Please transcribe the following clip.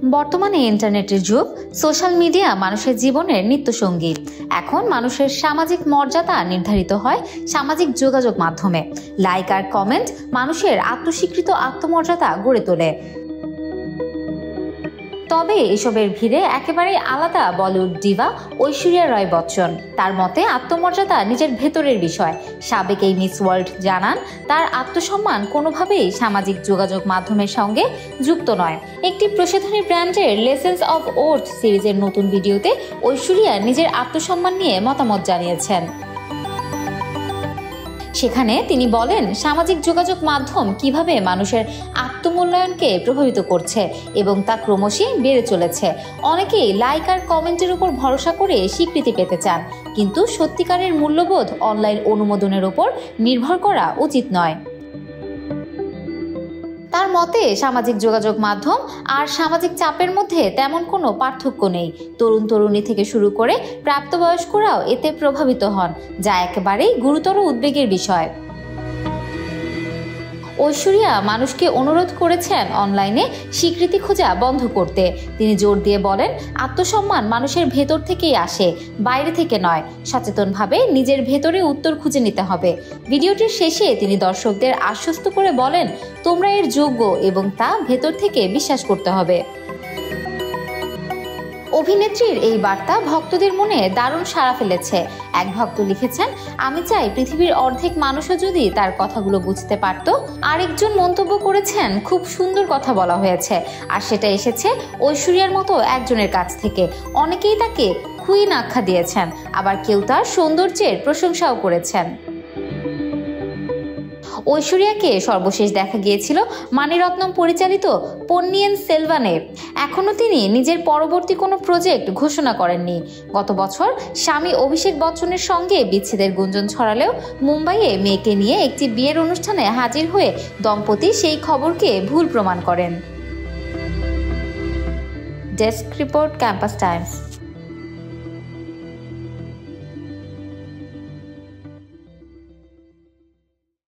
বর্তমানে ইন্টারনেটের যুগ, সোশ্যাল মিডিয়া মানুষের জীবনের নিত্যসঙ্গী। এখন মানুষের সামাজিক মর্যাদা নির্ধারিত হয় সামাজিক যোগাযোগ মাধ্যমে। লাইক আর কমেন্ট মানুষের আত্মস্বীকৃত আত্মমর্যাদা গড়ে তোলে। তবে এসবের ভিড়ে একেবারেই আলাদা বলিউড ডিভা ঐশ্বরিয়া রায় বচ্চন। তার মতে আত্মমর্যাদা নিজের ভেতরের বিষয়। সাবেক এই মিস ওয়ার্ল্ড জানান, তার আত্মসম্মান কোনোভাবেই সামাজিক যোগাযোগ মাধ্যমের সঙ্গে যুক্ত নয়। একটি প্রসাধনী ব্র্যান্ডের লেসেন্স অফ ওর্থ সিরিজের নতুন ভিডিওতে ঐশ্বরিয়া নিজের আত্মসম্মান নিয়ে মতামত জানিয়েছেন। সেখানে তিনি বলেন, সামাজিক যোগাযোগ মাধ্যম কিভাবে মানুষের আত্মমূল্যায়নকে প্রভাবিত করছে এবং তা ক্রমশই বেড়ে চলেছে। অনেকেই লাইক আর কমেন্টের উপর ভরসা করে স্বীকৃতি পেতে চান, কিন্তু সত্যিকারের মূল্যবোধ অনলাইন অনুমোদনের উপর নির্ভর করা উচিত নয়। তার মতে সামাজিক যোগাযোগ মাধ্যম আর সামাজিক চাপের মধ্যে তেমন কোনো পার্থক্য নেই। তরুণ তরুণী থেকে শুরু করে প্রাপ্তবয়স্করাও এতে প্রভাবিত হন, যা একেবারেই গুরুতর উদ্বেগের বিষয়। ঐশ্বরিয়া মানুষকে অনুরোধ করেছেন অনলাইনে স্বীকৃতি খোঁজা বন্ধ করতে। তিনি জোর দিয়ে বলেন, আত্মসম্মান মানুষের ভেতর থেকেই আসে, বাইরে থেকে নয়। সচেতনভাবে নিজের ভেতরে উত্তর খুঁজে নিতে হবে। ভিডিওটির শেষে তিনি দর্শকদের আশ্বস্ত করে বলেন, তোমরা এর যোগ্য এবং তা ভেতর থেকে বিশ্বাস করতে হবে। অভিনেত্রীর এই বার্তা ভক্তদের মনে দারুণ সাড়া ফেলেছে। এক ভক্ত লিখেছেন, আমি চাই পৃথিবীর অর্ধেক মানুষও যদি তার কথাগুলো বুঝতে পারত। আরেকজন মন্তব্য করেছেন, খুব সুন্দর কথা বলা হয়েছে, আর সেটা এসেছে ঐশ্বরিয়ার মতো একজনের কাছ থেকে। অনেকেই তাকে কুইন আখ্যা দিয়েছেন, আবার কেউ তার সৌন্দর্যের প্রশংসাও করেছেন। ঐশ্বরিয়াকে সর্বশেষ দেখা গিয়েছিল মানিরত্নম পরিচালিত পন্নিয়িন সেলভানে। এখনও তিনি নিজের পরবর্তী কোনো প্রজেক্ট ঘোষণা করেননি। গত বছর স্বামী অভিষেক বচ্চনের সঙ্গে বিচ্ছেদের গুঞ্জন ছড়ালেও মুম্বাইয়ে মেয়েকে নিয়ে একটি বিয়ের অনুষ্ঠানে হাজির হয়ে দম্পতি সেই খবরকে ভুল প্রমাণ করেন। Desk report, campus Times.